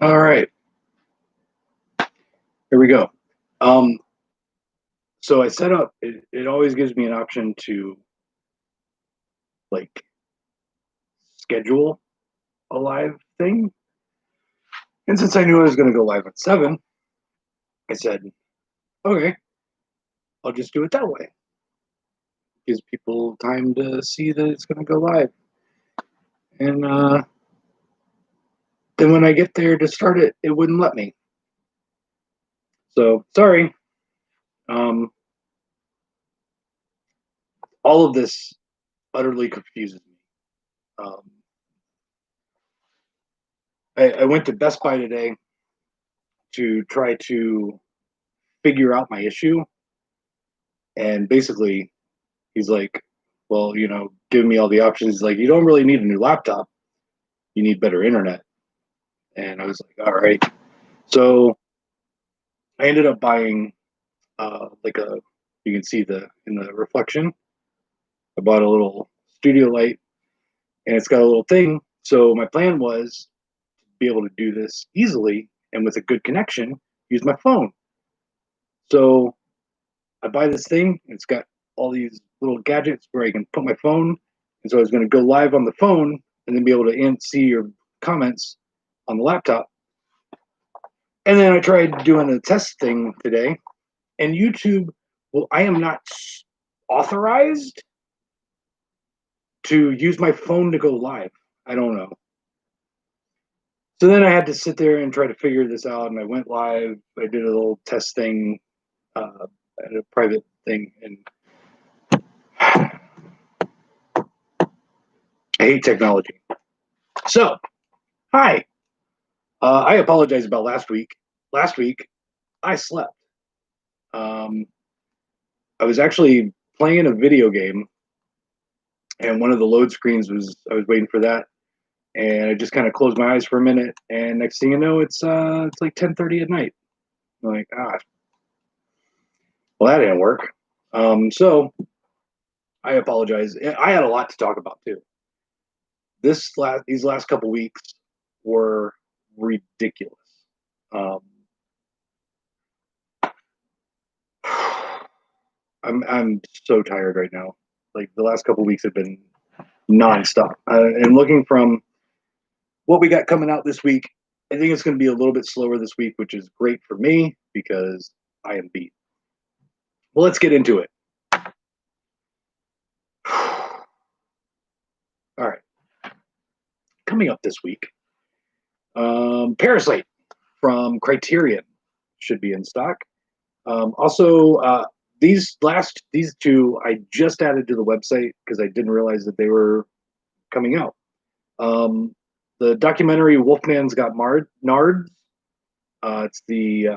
All right, here we go. Um, so I set up. It always gives me an option to like schedule a live thing, and since I knew I was going to go live at 7, I said, "Okay, I'll just do it that way. Gives people time to see that it's going to go live." And then when I get there to start it, it wouldn't let me. So sorry. Um, all of this utterly confuses me. Um, I went to Best Buy today to try to figure out my issue. And basically, he's like, well, giving me all the options. He's like, you don't really need a new laptop. You need better internet. And I was like, all right. So I ended up buying you can see in the reflection. I bought a little studio light and it's got a little thing. So my plan was to be able to do this easily and with a good connection, use my phone. So I buy this thing. It's got all these little gadgets where I can put my phone. And so I was going to go live on the phone and then be able to see your comments on the laptop. And then I tried doing a test thing today, and YouTube, well, I am not authorized to use my phone to go live. I don't know. So then I had to sit there and try to figure this out, and I went live. I did a little test thing at a private thing, and I hate technology. So, hi. I apologize about last week. Last week, I slept. Um, I was actually playing a video game, and one of the load screens I was waiting for that, and I just kind of closed my eyes for a minute, and next thing you know, it's like 10:30 at night. I'm like, well, that didn't work. So I apologize. I had a lot to talk about too. These last couple weeks were ridiculous. Um, I'm so tired right now. Like the last couple weeks have been nonstop. And looking from what we got coming out this week, I think it's going to be a little bit slower this week, which is great for me because I am beat. Well, let's get into it. All right. Coming up this week, Parasite from Criterion should be in stock. Also, these two I just added to the website because I didn't realize that they were coming out. The documentary Wolfman's Got Nards. It's the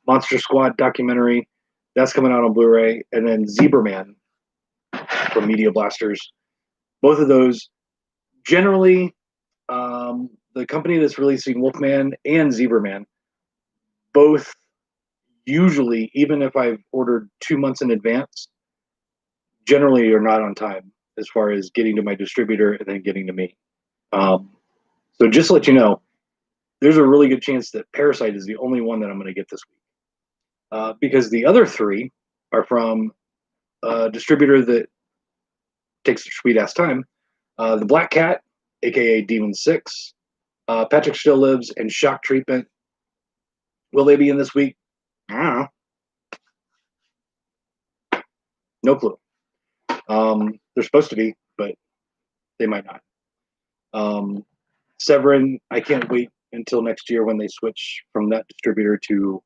Monster Squad documentary that's coming out on Blu-ray, and then Zebraman from Media Blasters. Both of those, generally, the company that's releasing Wolfman and Zebraman, both usually, even if I've ordered 2 months in advance, generally are not on time as far as getting to my distributor and then getting to me. So just to let you know, there's a really good chance that Parasite is the only one that I'm going to get this week. Because the other three are from a distributor that takes their sweet ass time. The Black Cat, aka Demon 6, Patrick Still Lives, and Shock Treatment. Will they be in this week? I don't know. No clue. They're supposed to be, but they might not. Severin, I can't wait until next year when they switch from that distributor to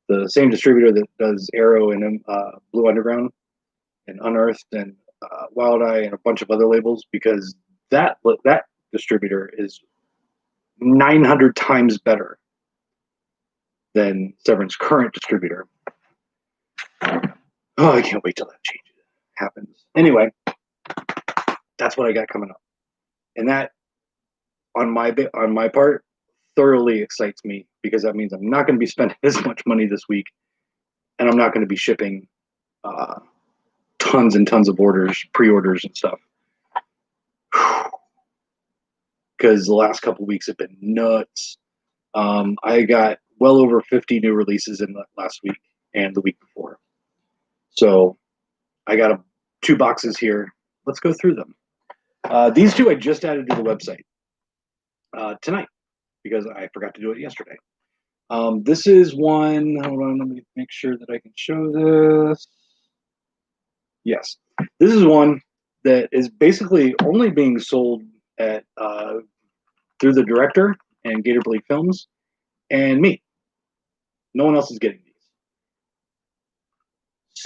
the same distributor that does Arrow and Blue Underground and Unearthed and Wild Eye and a bunch of other labels, because that distributor is 900 times better than Severin's current distributor. Oh, I can't wait till that happens. Anyway, that's what I got coming up, and that on my part thoroughly excites me because that means I'm not going to be spending as much money this week, and I'm not going to be shipping tons and tons of pre-orders and stuff. Because the last couple of weeks have been nuts. I got well over 50 new releases in the last week and the week before. So I got two boxes here. Let's go through them. These two I just added to the website tonight because I forgot to do it yesterday. This is one. Hold on, let me make sure that I can show this. Yes, this is one that is basically only being sold at through the director and Gator Blade Films and me. No one else is getting these.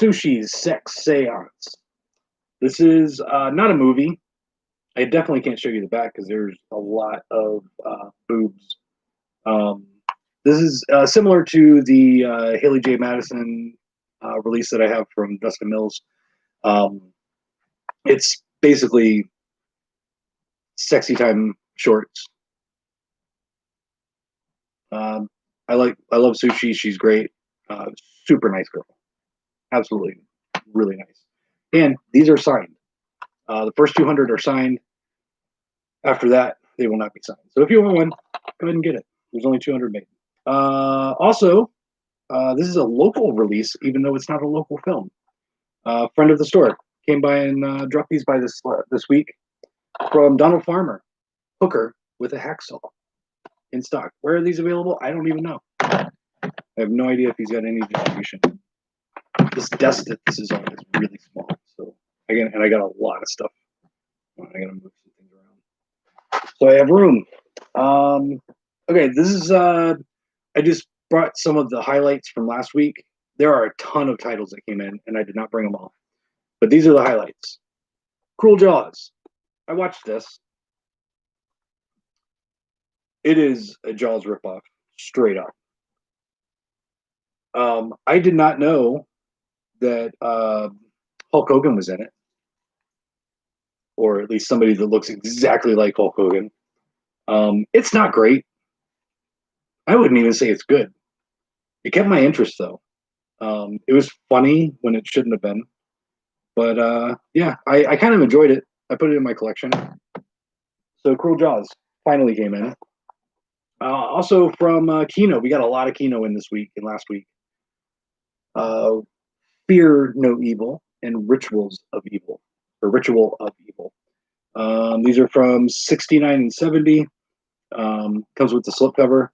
Sushi's Sex Seance. This is not a movie. I definitely can't show you the back because there's a lot of boobs. This is similar to the Haley J. Madison release that I have from Dustin Mills. It's basically sexy time shorts. I love Sushi. She's great. Super nice girl. Absolutely, really nice. And these are signed. The first 200 are signed. After that, they will not be signed. So if you want one, go ahead and get it. There's only 200 made. Also, this is a local release, even though it's not a local film. Friend of the store came by and dropped these by this week from Donald Farmer, Hooker with a hacksaw in stock. Where are these available? I don't even know. I have no idea if he's got any distribution. This desk that this is on is really small, so I got a lot of stuff. I gotta move some things around, so I have room. Okay, this is I just brought some of the highlights from last week. There are a ton of titles that came in, and I did not bring them all, but these are the highlights. Cruel Jaws. I watched this. It is a Jaws ripoff, straight up. I did not know that Hulk Hogan was in it, or at least somebody that looks exactly like Hulk Hogan. It's not great. I wouldn't even say it's good. It kept my interest though. It was funny when it shouldn't have been, but yeah, I kind of enjoyed it. I put it in my collection. So Cruel Jaws finally came in. Also from Kino, we got a lot of Kino in this week and last week. Fear No Evil and Rituals of Evil, or Ritual of Evil. These are from 69 and 70. Comes with the slipcover.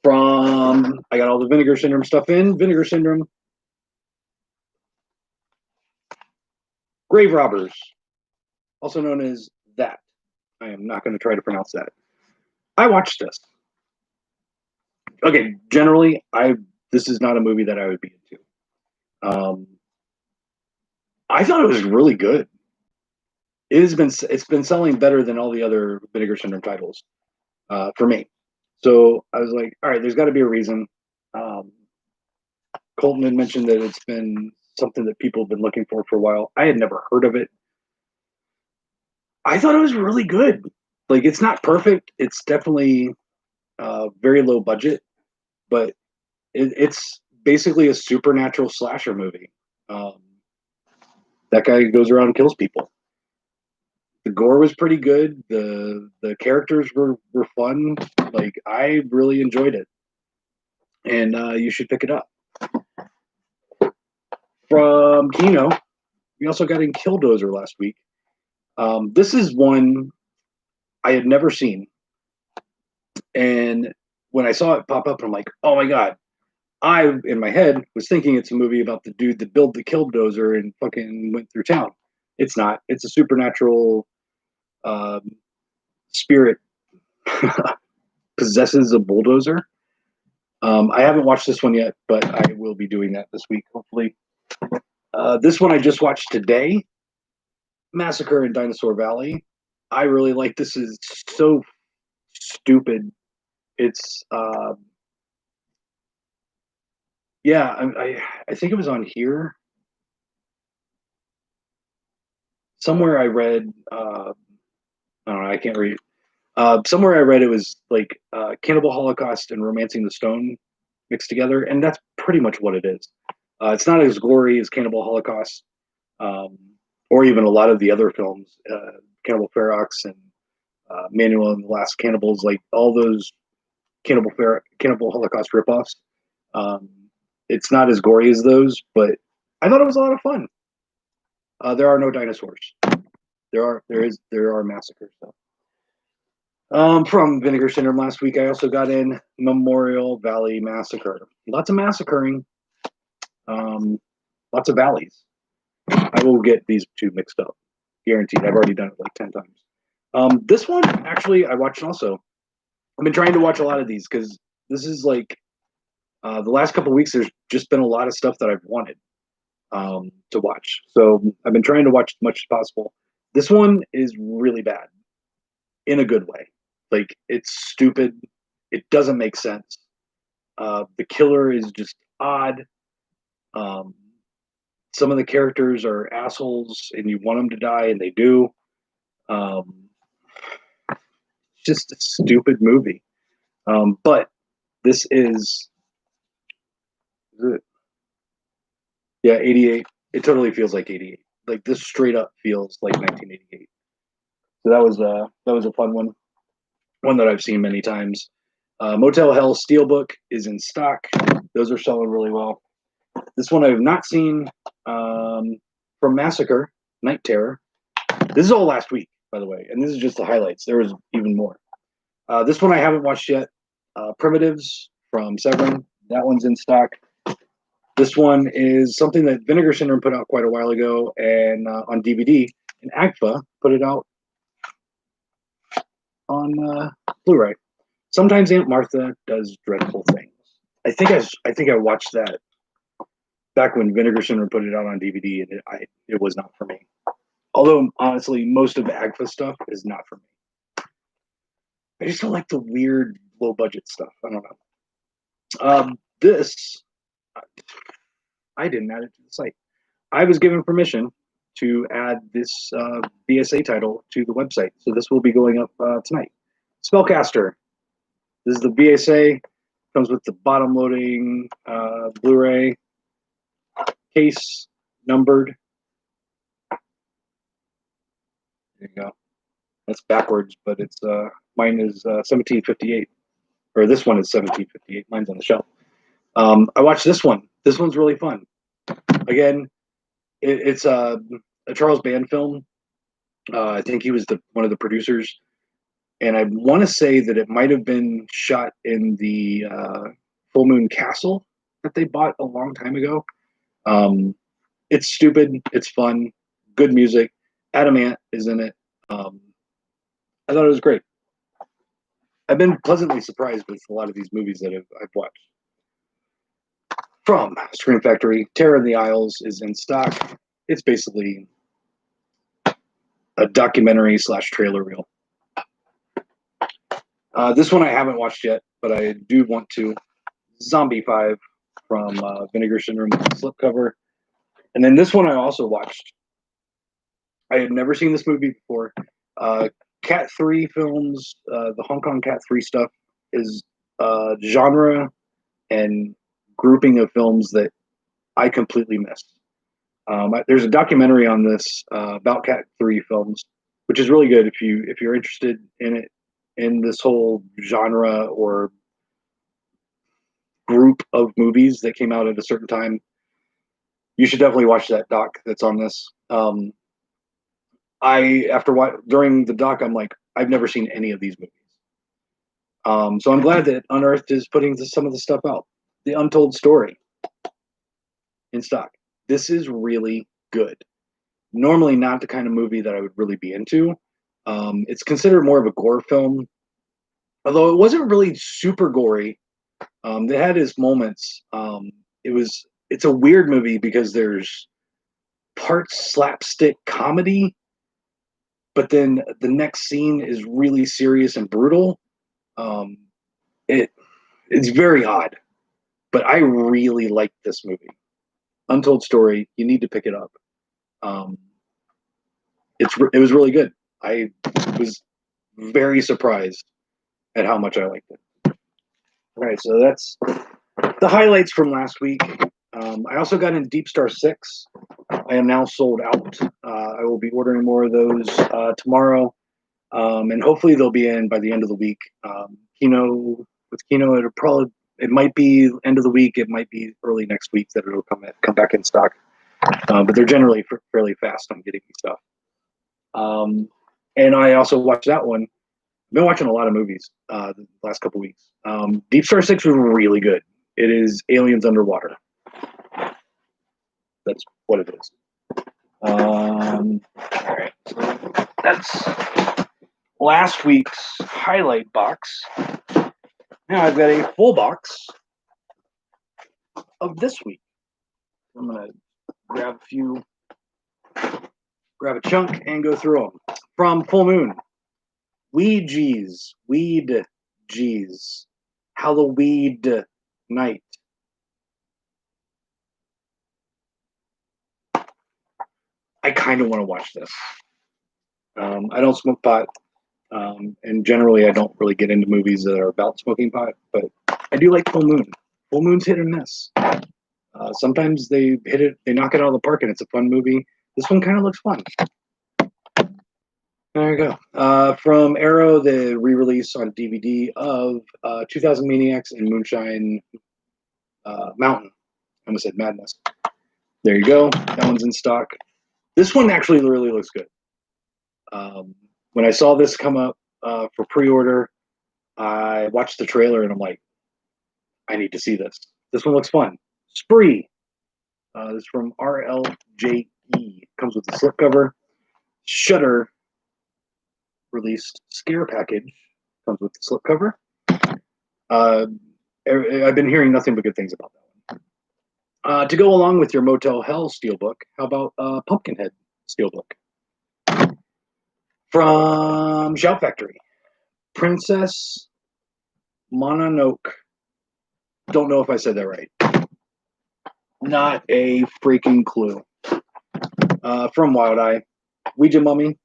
I got all the Vinegar Syndrome stuff in. Vinegar Syndrome. Grave Robbers, also known as That. I am not going to try to pronounce that. I watched this. Okay, generally, this is not a movie that I would be into. I thought it was really good. It's been selling better than all the other Vinegar Syndrome titles for me. So I was like, all right, there's got to be a reason. Colton had mentioned that it's been something that people have been looking for a while. I had never heard of it. I thought it was really good. Like, it's not perfect. It's definitely very low budget, but it's basically a supernatural slasher movie. That guy goes around and kills people. The gore was pretty good. The characters were fun. Like, I really enjoyed it, and you should pick it up. From Kino, we also got in Killdozer last week. This is one I had never seen, and when I saw it pop up, I'm like, oh my god. I, in my head, was thinking it's a movie about the dude that built the Killdozer and fucking went through town. It's not. It's a supernatural spirit possesses a bulldozer. I haven't watched this one yet, but I will be doing that this week, hopefully. This one I just watched today, Massacre in Dinosaur Valley. I really like this. Is so stupid. It's yeah. I think it was on here somewhere. I read. I don't know. I can't read. Somewhere I read it was like Cannibal Holocaust and Romancing the Stone mixed together, and that's pretty much what it is. It's not as gory as Cannibal Holocaust, or even a lot of the other films, Cannibal Ferox and Manual and the Last Cannibals, like all those Cannibal Holocaust ripoffs. Um, it's not as gory as those, but I thought it was a lot of fun. There are no dinosaurs. There are massacres though. From Vinegar Syndrome last week, I also got in Memorial Valley Massacre. Lots of massacring, lots of valleys. I will get these two mixed up, guaranteed. I've already done it like 10 times. This one, actually, I watched also. I've been trying to watch a lot of these because this is like the last couple of weeks. There's just been a lot of stuff that I've wanted to watch, so I've been trying to watch as much as possible. This one is really bad in a good way. Like it's stupid. It doesn't make sense. The killer is just odd. Um, some of the characters are assholes, and you want them to die, and they do. Um, just a stupid movie. But this is it? Yeah, 88. It totally feels like 88. Like this straight up feels like 1988. So that was a fun one that I've seen many times. Motel Hell Steelbook is in stock. Those are selling really well. This one I have not seen, from Massacre, Night Terror. This is all last week, by the way, and this is just the highlights. There was even more. This one I haven't watched yet. Primitives from Severin. That one's in stock. This one is something that Vinegar Syndrome put out quite a while ago, and on DVD. And AGFA put it out on Blu-ray. Sometimes Aunt Martha does dreadful things. I think I watched that back when Vinegar Syndrome put it out on DVD, and it was not for me. Although honestly, most of the AGFA stuff is not for me. I just don't like the weird low budget stuff. I don't know. This I didn't add it to the site. I was given permission to add this BSA title to the website, so this will be going up tonight. Spellcaster. This is the BSA. Comes with the bottom loading Blu-ray case, numbered. There you go. That's backwards, but it's mine is 1758, or this one is 1758. Mine's on the shelf. I watched this one. This one's really fun. Again, it's a Charles Band film. I think he was one of the producers, and I want to say that it might have been shot in the Full Moon Castle that they bought a long time ago. It's stupid. It's fun. Good music. Adam Ant is in it. I thought it was great. I've been pleasantly surprised with a lot of these movies that I've watched. From Scream Factory, Terror in the Isles is in stock. It's basically a documentary / trailer reel. This one I haven't watched yet, but I do want to. Zombie 5 from Vinegar Syndrome slipcover. And then this one I also watched. I had never seen this movie before. Cat 3 films, the Hong Kong Cat 3 stuff is genre and grouping of films that I completely missed. There's a documentary on this about Cat 3 films, which is really good if you're interested in it, in this whole genre or group of movies that came out at a certain time. You should definitely watch that doc that's on this. During the doc, I'm like, I've never seen any of these movies. So I'm glad that Unearthed is putting some of the stuff out. The Untold Story in stock. This is really good. Normally not the kind of movie that I would really be into. It's considered more of a gore film, although it wasn't really super gory. It had its moments. It's a weird movie because there's parts slapstick comedy, but then the next scene is really serious and brutal. It's very odd, but I really liked this movie. Untold Story. You need to pick it up. It was really good. I was very surprised at how much I liked it. All right, so that's the highlights from last week. I also got in Deep Star 6. I am now sold out. I will be ordering more of those tomorrow. And hopefully they'll be in by the end of the week. Kino with Kino, it might be end of the week, it might be early next week that it'll come back in stock. But they're generally fairly fast on getting me stuff. And I also watched that one. I've been watching a lot of movies the last couple weeks. Deep Star 6 was really good. It is aliens underwater. That's what it is. All right. So that's last week's highlight box. Now I've got a full box of this week. I'm going to grab a chunk and go through them. From Full Moon, Weed G's, Halloween Night. I kind of want to watch this. I don't smoke pot, and generally I don't really get into movies that are about smoking pot, but I do like Full Moon. Full Moon's hit and miss. Sometimes they knock it out of the park, and it's a fun movie. This one kind of looks fun. There you go. From Arrow, the re-release on DVD of 2000 Maniacs and Moonshine Mountain. I almost said Madness. There you go. That one's in stock. This one actually really looks good. When I saw this come up for pre-order, I watched the trailer and I'm like, I need to see this. This one looks fun. Spree. This is from RLJE. Comes with a slipcover. Shudder released Scare Package. Comes with the slipcover. I've been hearing nothing but good things about that one. To go along with your Motel Hell Steelbook, how about Pumpkinhead Steelbook? From Shout Factory, Princess Mononoke. Don't know if I said that right. Not a freaking clue. From Wild Eye, Ouija Mummy.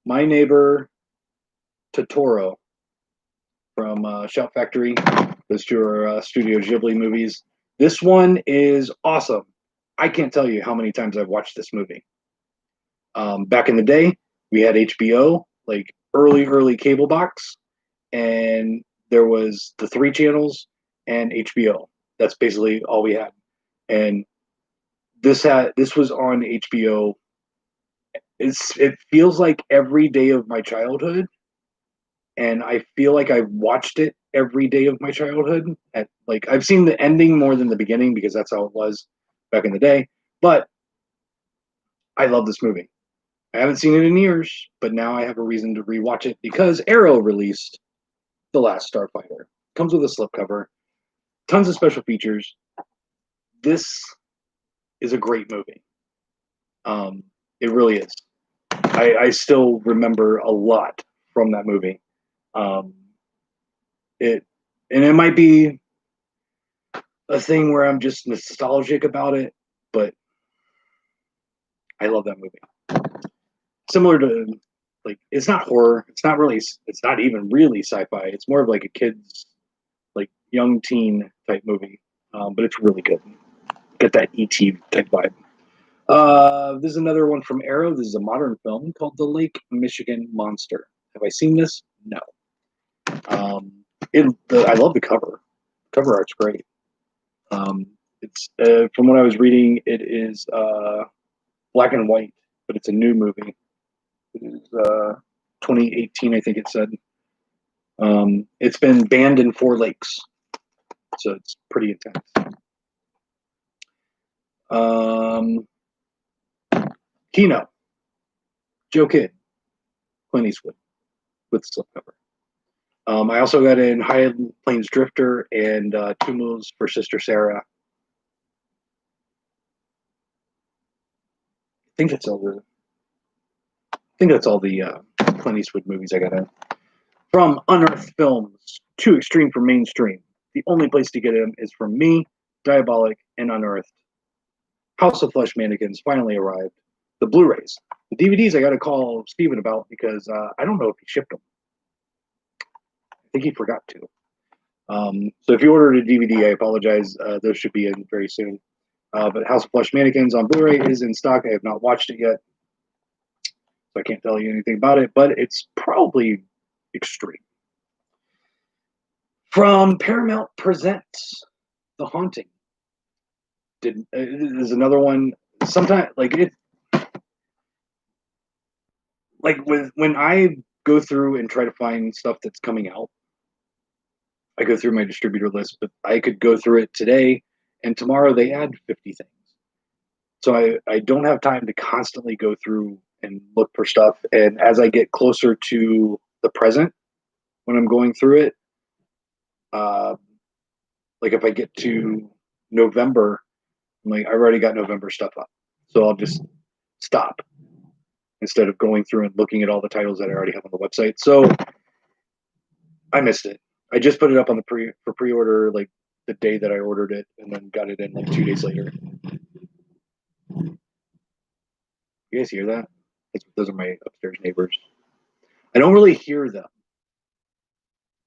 My Neighbor Totoro from Shout Factory. Those two are Studio Ghibli movies. This one is awesome. I can't tell you how many times I've watched this movie. Back in the day, we had HBO, like early cable box, and there was the 3 channels and HBO. That's basically all we had. And this was on HBO. It feels like every day of my childhood, and I feel like I've watched it every day of my childhood. I've seen the ending more than the beginning because that's how it was back in the day. But I love this movie. I haven't seen it in years, but now I have a reason to rewatch it because Arrow released The Last Starfighter. Comes with a slipcover, tons of special features. This is a great movie. It really is. I still remember a lot from that movie. It might be a thing where I'm just nostalgic about it, but I love that movie. Similar to, like, it's not horror. It's not even really sci-fi. It's more of like a kid's, like, young teen type movie. But it's really good. Get that E.T. type vibe. This is another one from Arrow. This is a modern film called The Lake Michigan Monster. Have I seen this? No. I love the cover. Cover art's great. It's from what I was reading, it is black and white, but it's a new movie. It is 2018, I think it said. It's been banned in 4 lakes, so it's pretty intense. Kino, Joe Kidd, Clint Eastwood with the slipcover. I also got in High Plains Drifter and Two Moves for Sister Sarah. I think that's all the Clint Eastwood movies I got in. From Unearthed Films, Too Extreme for Mainstream. The only place to get them is from me, Diabolic, and Unearthed. House of Flesh Mannequins finally arrived. The Blu-rays. The DVDs I got to call Steven about because I don't know if he shipped them. I think he forgot to. So if you ordered a DVD, I apologize. Those should be in very soon. But House of Flesh Mannequins on Blu-ray is in stock. I have not watched it yet, so I can't tell you anything about it, but it's probably extreme. From Paramount Presents The Haunting. There's another one. Sometimes, when I go through and try to find stuff that's coming out, I go through my distributor list, but I could go through it today, and tomorrow they add 50 things. So I don't have time to constantly go through and look for stuff. And as I get closer to the present, when I'm going through it, like if I get to November, I'm like, I've already got November stuff up. So I'll just stop instead of going through and looking at all the titles that I already have on the website. So I missed it. I just put it up on the pre-order like the day that I ordered it, and then got it in like 2 days later. You guys hear that? Those are my upstairs neighbors. I don't really hear them,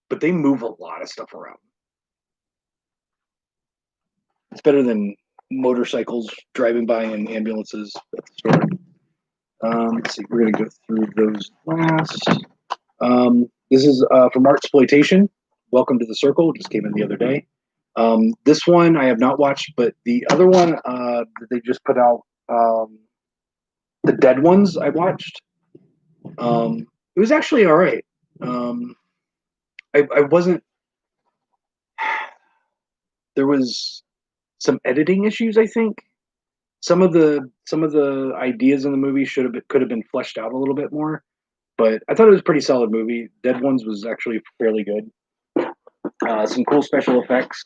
but they move a lot of stuff around. It's better than motorcycles driving by and ambulances at the store. Let's see, we're going to go through those last. This is from Artsploitation. Welcome to the Circle. Just came in the other day. This one I have not watched, but the other one that they just put out, The Dead Ones, I watched. It was actually all right. I wasn't. There was some editing issues, I think. Some of the ideas in the movie could have been fleshed out a little bit more, but I thought it was a pretty solid movie. Dead Ones was actually fairly good. Some cool special effects.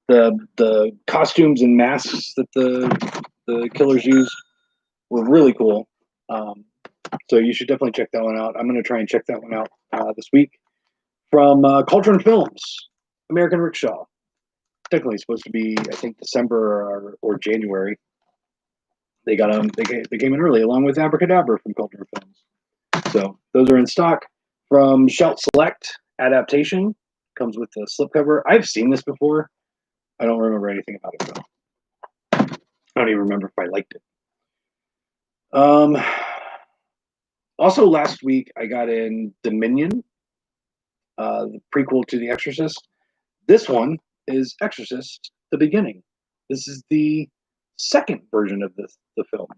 The costumes and masks that the killers use were really cool. So you should definitely check that one out. I'm going to try and check that one out this week. From Cauldron Films, American Rickshaw. Technically supposed to be, I think, December or January. They got them. They came in early, along with Abracadabra from Cauldron Films. So those are in stock. From Shout Select, Adaptation, comes with the slipcover. I've seen this before. I don't remember anything about it though. I don't even remember if I liked it. Also last week I got in Dominion, the prequel to The Exorcist. This one is Exorcist: The Beginning. This is the second version of the film.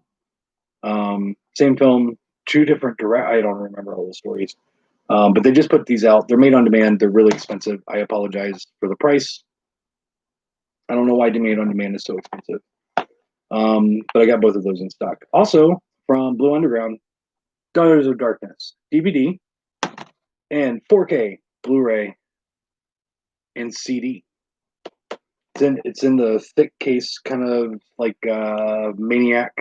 Same film, two different I don't remember all the stories. But they just put these out. They're made on demand. They're really expensive. I apologize for the price. I don't know why made on demand is so expensive. But I got both of those in stock. Also from Blue Underground, Daughters of Darkness DVD and 4K Blu-ray and CD. It's in the thick case, kind of like Maniac.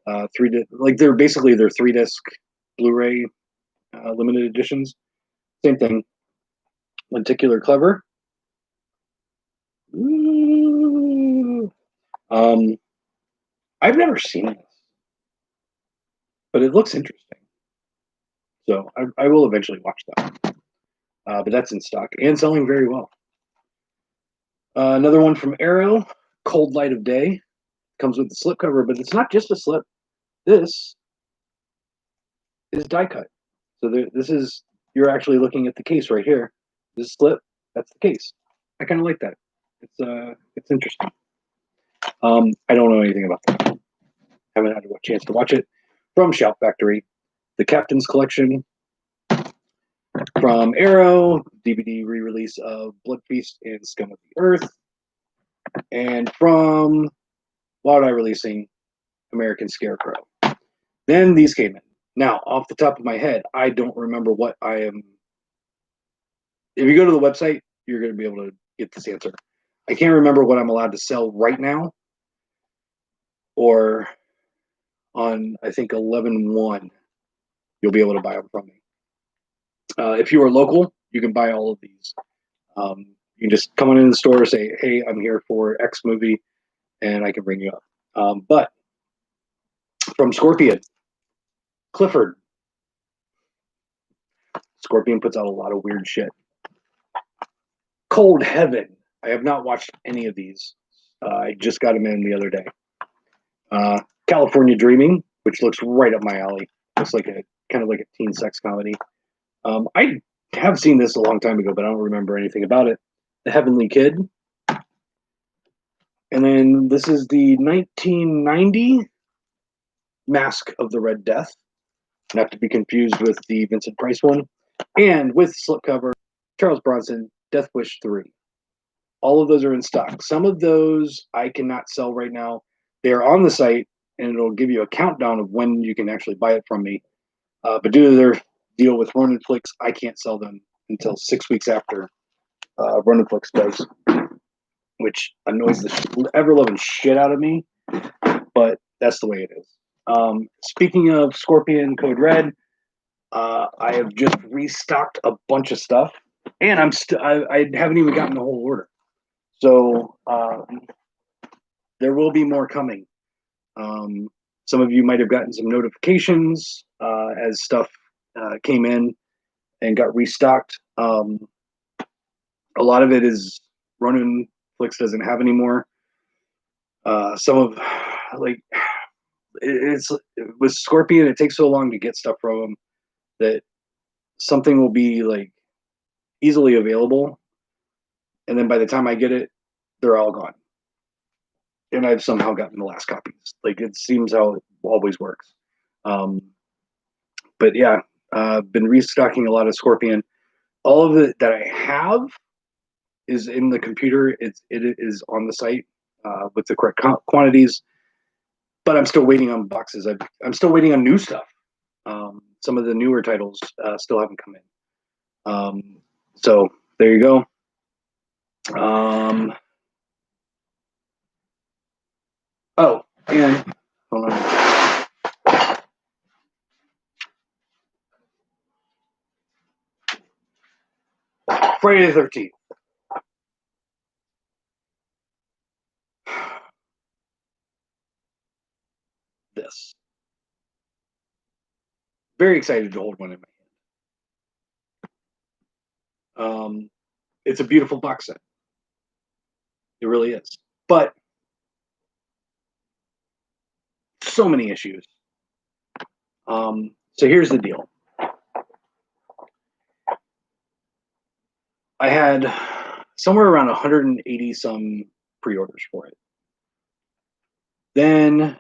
They're 3-disc Blu-ray limited editions. Same thing. Lenticular Clever. Ooh. I've never seen this, but it looks interesting. So I will eventually watch that. But that's in stock and selling very well. Another one from Arrow, Cold Light of Day, comes with the slipcover, but it's not just a slip. This is die cut. So you're actually looking at the case right here. This slip, that's the case. I kind of like that. It's interesting. I don't know anything about that. Haven't had a chance to watch it. From Shout Factory, The Captain's Collection. From Arrow, DVD re-release of Blood Feast and Scum of the Earth. And from Wild Eye Releasing, American Scarecrow. Then these came in. Now, off the top of my head, I don't remember what I am. If you go to the website, you're going to be able to get this answer. I can't remember what I'm allowed to sell right now, or on, I think, 11/1, you'll be able to buy them from me. If you are local, you can buy all of these. You can just come on in the store, say, hey, I'm here for X movie, and I can bring you up. But from Scorpion, Clifford. Scorpion puts out a lot of weird shit. Cold Heaven. I have not watched any of these. I just got them in the other day. California Dreaming, which looks right up my alley. Looks like a kind of like a teen sex comedy. I have seen this a long time ago, but I don't remember anything about it. The Heavenly Kid. And then this is the 1990 Mask of the Red Death, not to be confused with the Vincent Price one. And with slipcover, Charles Bronson, Death Wish 3. All of those are in stock. Some of those I cannot sell right now. They're on the site, and it'll give you a countdown of when you can actually buy it from me. But due to their deal with Runetflix, I can't sell them until 6 weeks after Runetflix does, which annoys the ever-loving shit out of me, but that's the way it is. Speaking of Scorpion Code Red, I have just restocked a bunch of stuff, and I haven't even gotten the whole order. So there will be more coming. Some of you might have gotten some notifications as stuff came in and got restocked. A lot of it is Runetflix doesn't have anymore. Some of like it's with Scorpion, it takes so long to get stuff from them that something will be like easily available, and then by the time I get it, they're all gone. And I've somehow gotten the last copies. Like it seems how it always works. But yeah, I've been restocking a lot of Scorpion. All of it that I have is in the computer. It is on the site with the correct quantities. But I'm still waiting on boxes. I'm still waiting on new stuff. Some of the newer titles still haven't come in. So there you go. Oh, and hold on. Friday the 13th. This. Very excited to hold one in my hand. It's a beautiful box set. It really is. But so many issues. So here's the deal. I had somewhere around 180 some pre-orders for it. Then,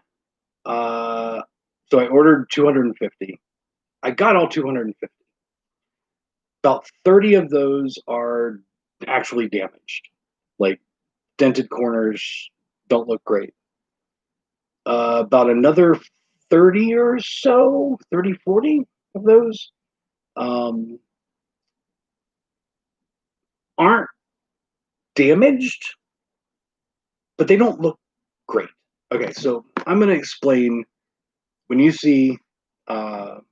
so I ordered 250. I got all 250. About 30 of those are actually damaged, like dented corners, don't look great. About another 30 or so, 30, 40 of those aren't damaged, but they don't look great. Okay, so I'm going to explain. When you see on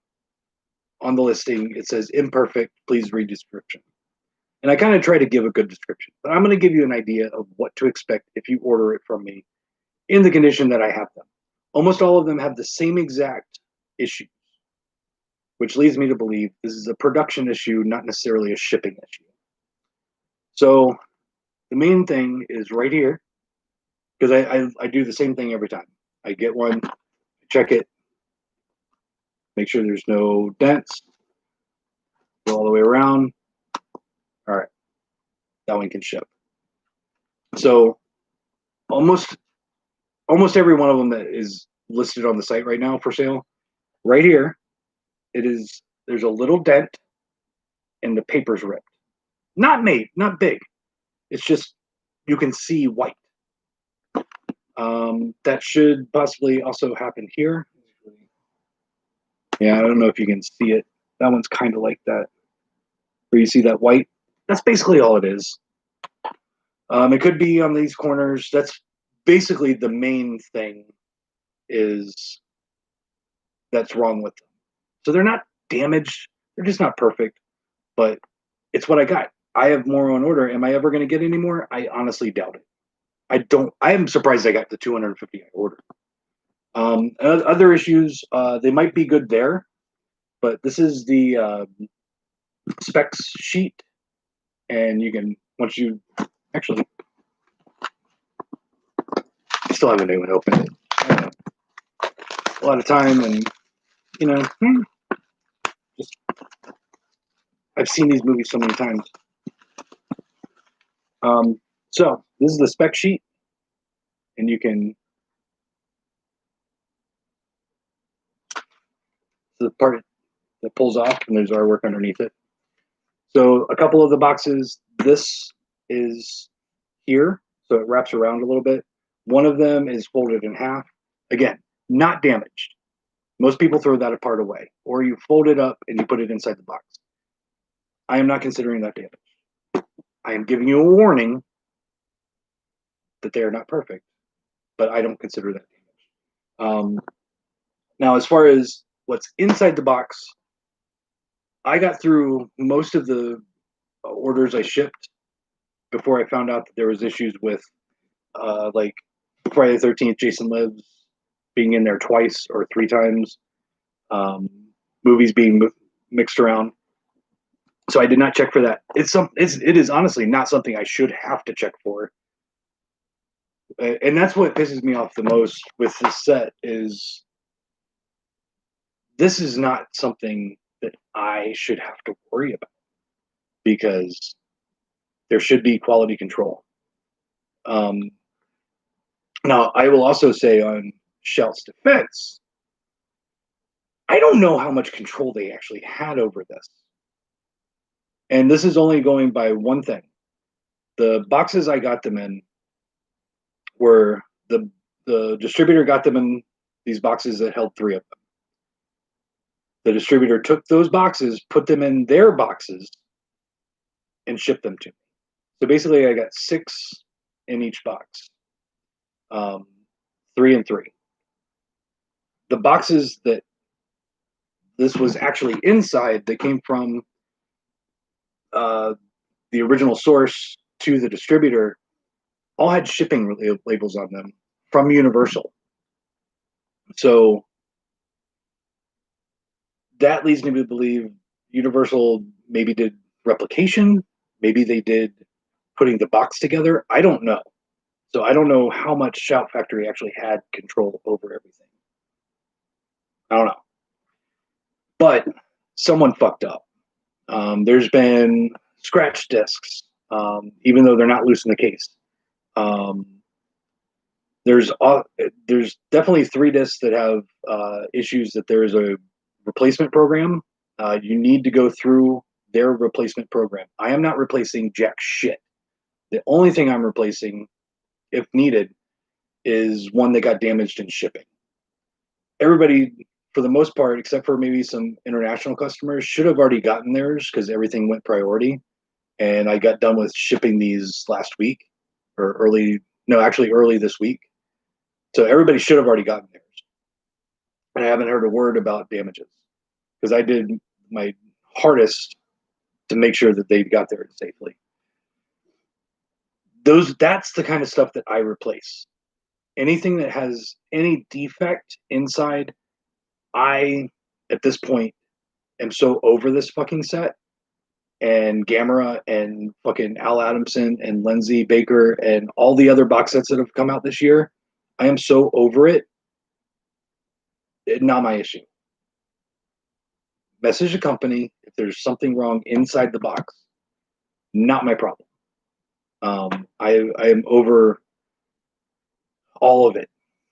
the listing, it says imperfect, please read description. And I kind of try to give a good description, but I'm going to give you an idea of what to expect if you order it from me in the condition that I have them. Almost all of them have the same exact issues, which leads me to believe this is a production issue, not necessarily a shipping issue. So the main thing is right here, because I do the same thing every time. I get one, check it, make sure there's no dents, go all the way around. All right, that one can ship. So almost every one of them that is listed on the site right now for sale, right here, there's a little dent and the paper's ripped. Not big. It's just you can see white. That should possibly also happen here. Yeah, I don't know if you can see it. That one's kind of like that. Where you see that white. That's basically all it is. It could be on these corners. That's basically the main thing is that's wrong with them. So they're not damaged. They're just not perfect. But it's what I got. I have more on order. Am I ever going to get any more? I honestly doubt it. I am surprised I got the 250 I ordered. Other issues, they might be good there, but this is the specs sheet, and you can, once you, actually, still haven't even opened it. A lot of time, and just I've seen these movies so many times. So this is the spec sheet, and you can the part that pulls off, and there's artwork underneath it. So a couple of the boxes, this is here, so it wraps around a little bit. One of them is folded in half. Again, not damaged. Most people throw that part away, or you fold it up and you put it inside the box. I am not considering that damage. I am giving you a warning that they are not perfect, but I don't consider that damage. Now, as far as what's inside the box, I got through most of the orders I shipped before I found out that there was issues with like Friday the 13th, Jason Lives being in there twice or three times, movies being mixed around. So I did not check for that. It is honestly not something I should have to check for. And that's what pisses me off the most with this set is this is not something that I should have to worry about because there should be quality control. Now, I will also say on Shout's defense, I don't know how much control they actually had over this. And this is only going by one thing. The boxes I got them in were the distributor got them in these boxes that held 3 of them. The distributor took those boxes, put them in their boxes, and shipped them to me. So basically, I got 6 in each box, 3 and 3. The boxes that this was actually inside, that came from the original source to the distributor, all had shipping labels on them from Universal. So that leads me to believe Universal maybe did replication, maybe they did putting the box together. I don't know. So I don't know how much Shout Factory actually had control over everything. I don't know. But someone fucked up. There's been scratch discs, even though they're not loose in the case. There's definitely 3 discs that have issues that there is a replacement program. You need to go through their replacement program. I am not replacing jack shit. The only thing I'm replacing, if needed, is one that got damaged in shipping. Everybody, for the most part, except for maybe some international customers, should have already gotten theirs because everything went priority. And I got done with shipping these last week, or early this week. So everybody should have already gotten theirs. And I haven't heard a word about damages because I did my hardest to make sure that they got there safely. That's the kind of stuff that I replace. Anything that has any defect inside, I, at this point, am so over this fucking set. And Gamera and fucking Al Adamson and Lindsay Baker and all the other box sets that have come out this year, I am so over it. Not my issue. Message the company if there's something wrong inside the box. Not my problem. I am over all of it,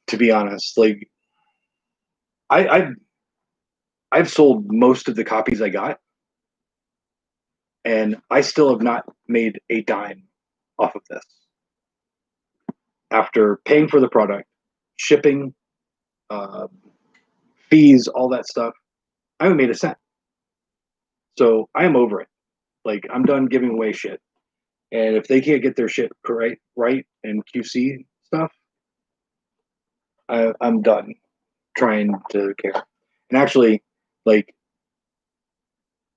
to be honest. Like I've sold most of the copies I got, and I still have not made a dime off of this. After paying for the product, shipping, fees, all that stuff, I haven't made a cent. So I am over it. Like I'm done giving away shit. And if they can't get their shit right and QC stuff, I'm done trying to care. And actually, like,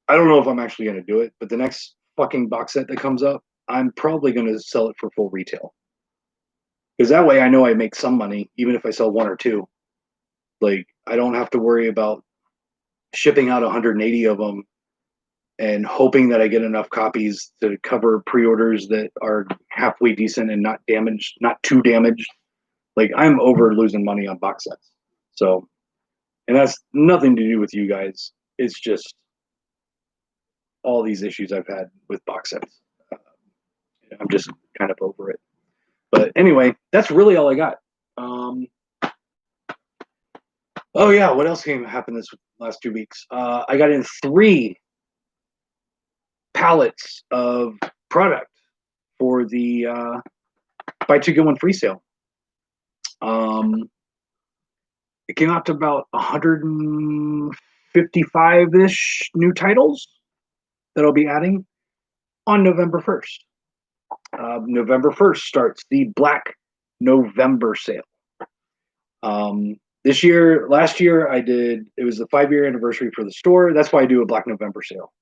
I don't know if I'm actually going to do it, but the next fucking box set that comes up, I'm probably going to sell it for full retail. Because that way I know I make some money, even if I sell 1 or 2. Like, I don't have to worry about shipping out 180 of them and hoping that I get enough copies to cover pre-orders that are halfway decent and not damaged, not too damaged. Like, I'm over losing money on box sets. So, and that's nothing to do with you guys. It's just all these issues I've had with box sets. I'm just kind of over it. But anyway, that's really all I got. Oh yeah, what else happened this last 2 weeks? I got in 3 pallets of product for the buy two get one free sale. It came out to about 155-ish new titles that I'll be adding on November 1st. November 1st starts the Black November sale. Last year it was the 5-year anniversary for the store. That's why I do a Black November sale.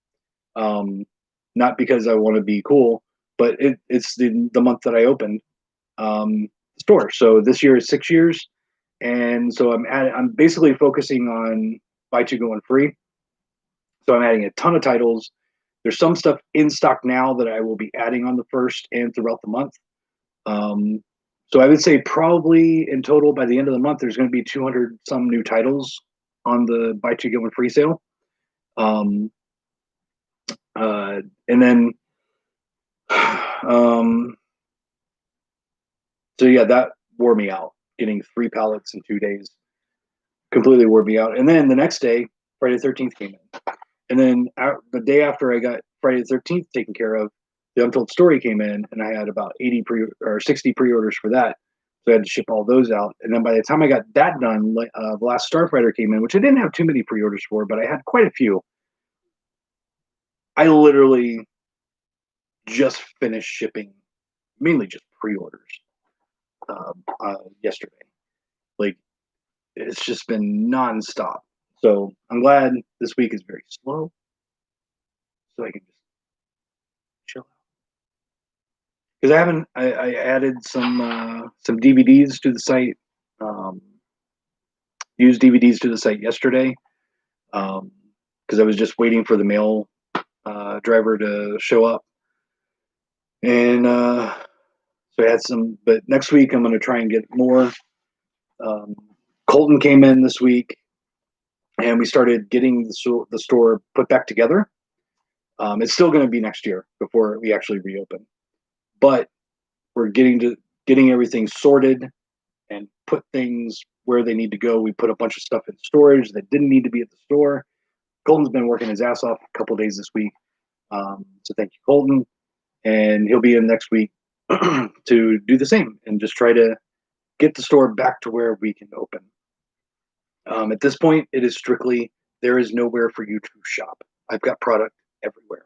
Not because I want to be cool, but it's the month that I opened the store. So this year is 6 years. And so I'm basically focusing on buy two, get one free. So I'm adding a ton of titles. There's some stuff in stock now that I will be adding on the 1st and throughout the month. So I would say probably in total by the end of the month, there's going to be 200 some new titles on the buy two, get one free sale. And then, so yeah, that wore me out. Getting 3 pallets in 2 days completely wore me out. And then the next day, Friday the 13th came in. And then the day after I got Friday the 13th taken care of, the Untold Story came in, and I had about 60 pre-orders for that. So I had to ship all those out. And then by the time I got that done, the last Starfighter came in, which I didn't have too many pre-orders for, but I had quite a few. I literally just finished shipping, mainly just pre-orders, yesterday. Like, it's just been nonstop. So I'm glad this week is very slow, so I can just chill out. Because I added some DVDs to the site, used DVDs to the site yesterday, because I was just waiting for the mail driver to show up, and so I had some. But next week I'm going to try and get more. Colton came in this week, and we started getting the store put back together. It's still going to be next year before we actually reopen, but we're getting everything sorted and put things where they need to go. We put a bunch of stuff in storage that didn't need to be at the store. Colton's been working his ass off a couple of days this week, so thank you, Colton, and he'll be in next week to do the same and just try to get the store back to where we can open. At this point, it is strictly there is nowhere for you to shop. I've got product everywhere.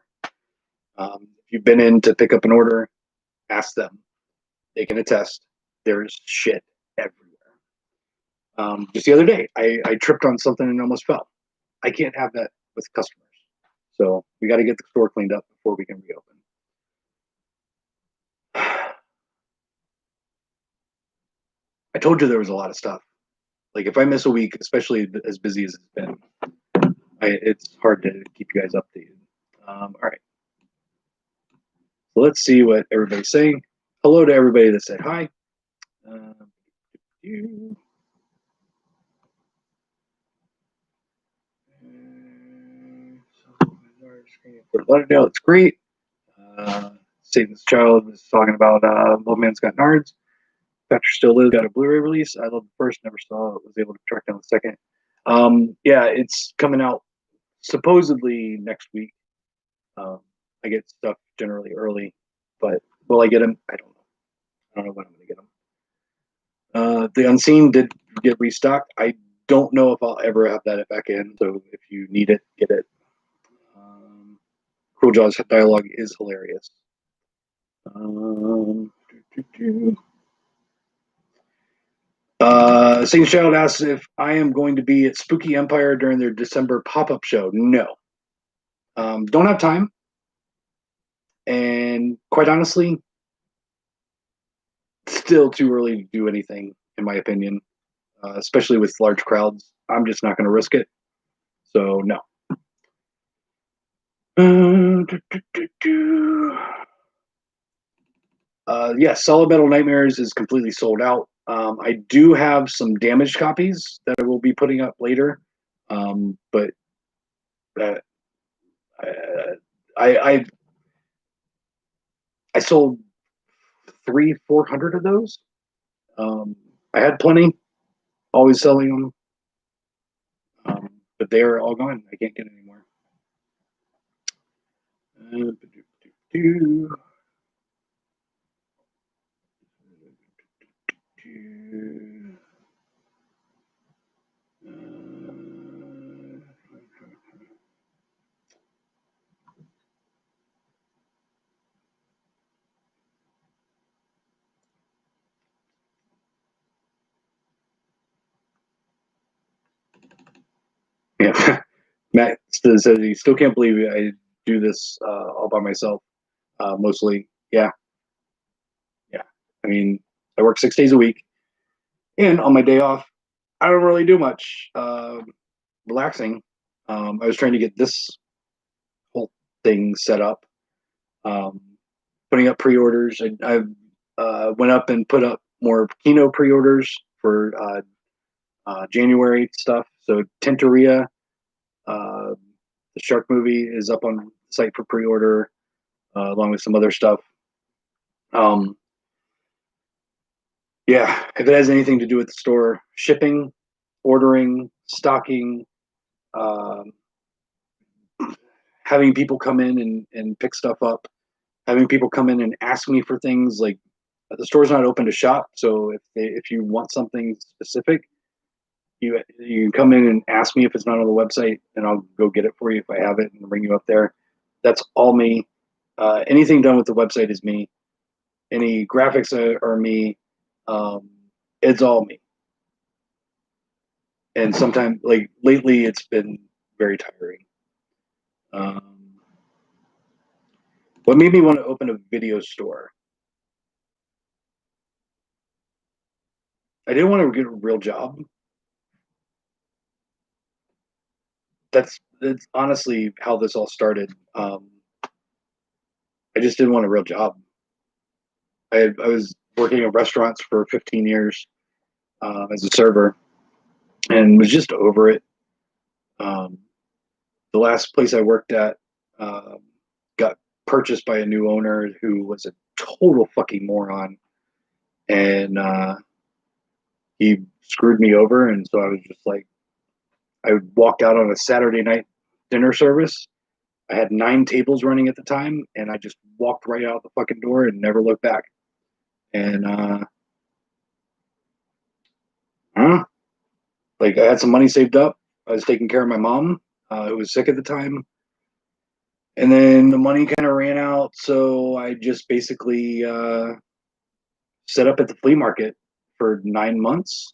If you've been in to pick up an order, ask them. They can attest. There's shit everywhere. Just the other day, I tripped on something and almost fell. I can't have that with customers. So we got to get the store cleaned up before we can reopen. I told you there was a lot of stuff. Like, if I miss a week, especially as busy as it's been, it's hard to keep you guys updated. All right. So let's see what everybody's saying. Hello to everybody that said hi. Lauderdale, it's great. Satan's Child is talking about Little Man's Got Nards. Factor Still Lives got a Blu-ray release. I love the first, never saw it, was able to track down the second. Yeah, it's coming out supposedly next week. I get stuff generally early, but will I get them? I don't know. I don't know when I'm going to get them. The Unseen did get restocked. I don't know if I'll ever have that back in, so if you need it, get it. Cruel Jaws dialogue is hilarious. Saint Child asks if I am going to be at Spooky Empire during their December pop-up show. No. Don't have time. And quite honestly, still too early to do anything, in my opinion, especially with large crowds. I'm just not going to risk it. So, no. Yes, Solid Metal Nightmares is completely sold out. I do have some damaged copies that I will be putting up later, but uh, I I sold 400 of those. Um, I had plenty, always selling them, but they are all gone. I can't get any more. Uh, yeah, Matt says he still can't believe I do this all by myself. Mostly, yeah, yeah. I mean, I work 6 days a week, and on my day off, I don't really do much relaxing. I was trying to get this whole thing set up, um, putting up pre-orders. I went up and put up more Kino pre-orders for January stuff. So Tenteria, uh, the shark movie, is up on the site for pre-order, along with some other stuff. Um, yeah, if it has anything to do with the store, shipping, ordering, stocking, um, having people come in and pick stuff up, having people come in and ask me for things, like the store's not open to shop. So if you want something specific, you can come in and ask me if it's not on the website, and I'll go get it for you if I have it and bring you up there. That's all me. Anything done with the website is me. Any graphics are me. Um, it's all me. And sometimes, like lately, it's been very tiring. Um, what made me want to open a video store? I didn't want to get a real job. That's honestly how this all started. I just didn't want a real job. I was working in restaurants for 15 years as a server, and was just over it. Um, the last place I worked at um, got purchased by a new owner who was a total fucking moron, and he screwed me over. And so I was just like, I walked out on a Saturday night dinner service. I had 9 tables running at the time, and I just walked right out the fucking door and never looked back. And huh? Like I had some money saved up. I was taking care of my mom, who was sick at the time, and then the money kind of ran out. So I just basically set up at the flea market for 9 months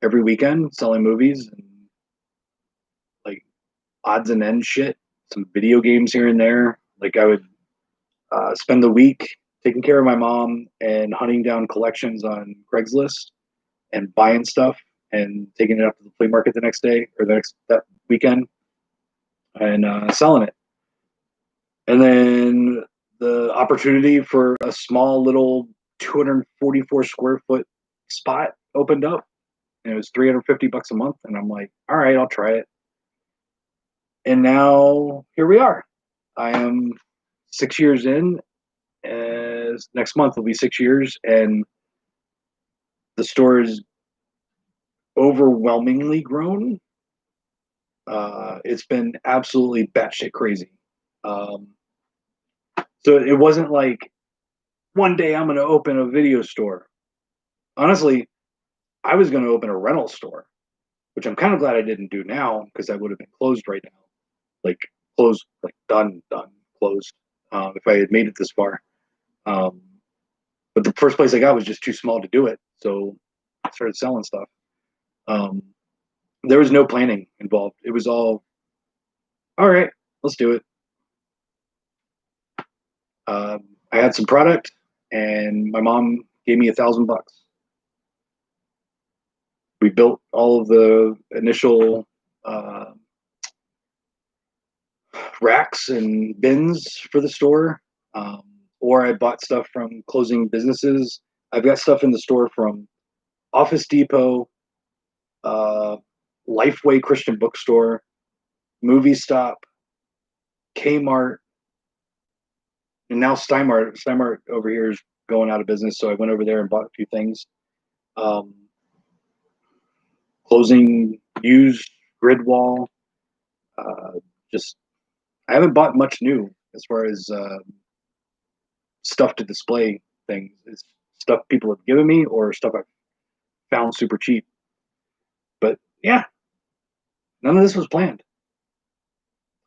every weekend, selling movies and like odds and ends shit, some video games here and there. Like I would spend the week taking care of my mom and hunting down collections on Craigslist and buying stuff and taking it up to the flea market the next day or the next that weekend and selling it. And then the opportunity for a small little 244 square foot spot opened up, and it was $350 a month. And I'm like, all right, I'll try it. And now here we are. I am 6 years in. As next month will be 6 years, and the store is overwhelmingly grown. It's been absolutely batshit crazy. Um, so it wasn't like one day I'm going to open a video store. Honestly, I was going to open a rental store, which I'm kind of glad I didn't do now because I would have been closed right now. Like closed, like done, closed. If I had made it this far. Um, but the first place I got was just too small to do it. So I started selling stuff. Um, there was no planning involved. It was all right, let's do it. I had some product, and my mom gave me $1,000. We built all of the initial racks and bins for the store, um, or I bought stuff from closing businesses. I've got stuff in the store from Office Depot, Lifeway Christian Bookstore, Movie Stop, Kmart, and now Steinmart. Steinmart over here is going out of business, so I went over there and bought a few things. Um, Closing used grid wall. Just I haven't bought much new as far as stuff to display things. It's stuff people have given me or stuff I've found super cheap. But yeah, none of this was planned.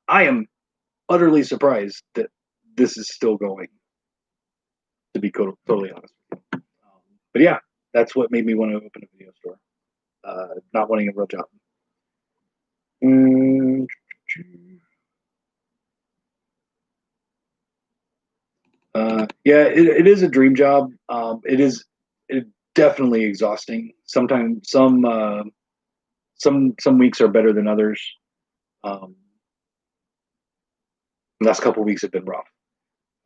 I am utterly surprised that this is still going, to be totally honest. But yeah, that's what made me want to open a video store. Not wanting a real job. Yeah, it is a dream job. It definitely exhausting. Sometimes some weeks are better than others. The last couple of weeks have been rough.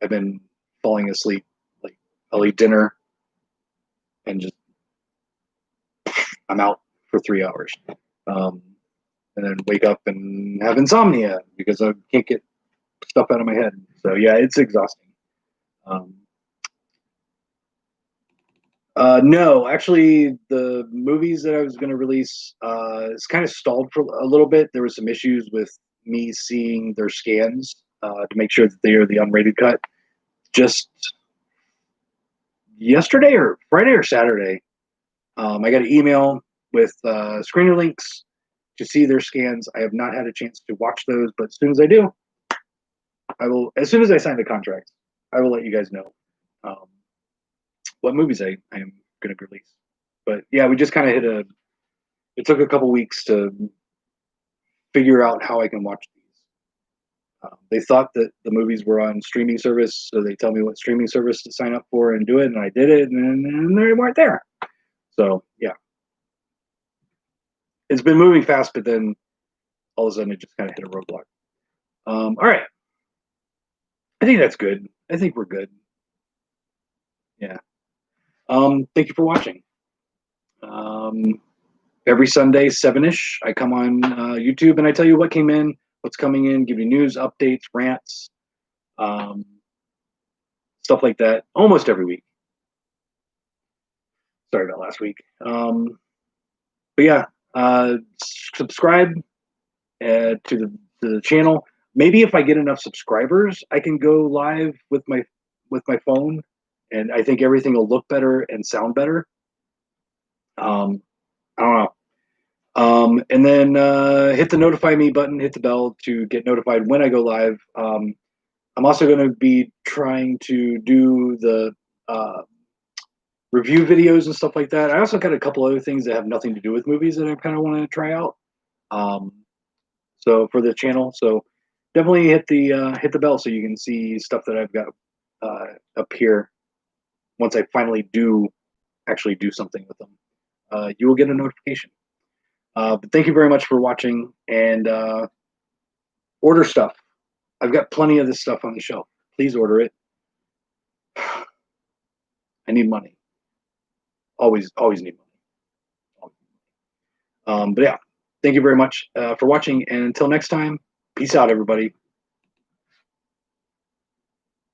I've been falling asleep. Like I'll eat dinner and just I'm out for 3 hours, and then wake up and have insomnia because I can't get stuff out of my head. So yeah, it's exhausting. Um, no, actually, the movies that I was going to release it's kind of stalled for a little bit. There were some issues with me seeing their scans to make sure that they are the unrated cut. Just yesterday or Friday or Saturday, I got an email with screener links to see their scans. I have not had a chance to watch those, but as soon as I do, I will. As soon as I sign the contract, I will let you guys know what movies I am going to release. But yeah, we just kind of hit a. It took a couple weeks to figure out how I can watch these. They thought that the movies were on streaming service, so they tell me what streaming service to sign up for and do it, and I did it, and they weren't there. So yeah, it's been moving fast, but then all of a sudden it just kind of hit a roadblock. All right, I think that's good. I think we're good. Yeah. Thank you for watching. Every Sunday, 7-ish, I come on YouTube and I tell you what came in, what's coming in, give you news, updates, rants, um, stuff like that, almost every week. Sorry about last week. But yeah, subscribe to the channel. Maybe if I get enough subscribers, I can go live with my phone, and I think everything will look better and sound better. I don't know. And then hit the notify me button, hit the bell to get notified when I go live. I'm also going to be trying to do the review videos and stuff like that. I also got a couple other things that have nothing to do with movies that I kind of want to try out. So for the channel, so definitely hit the bell so you can see stuff that I've got up here. Once I finally actually do something with them, you will get a notification. But thank you very much for watching, and order stuff. I've got plenty of this stuff on the shelf. Please order it. I need money. Always need money. But yeah, thank you very much for watching, and until next time, peace out, everybody.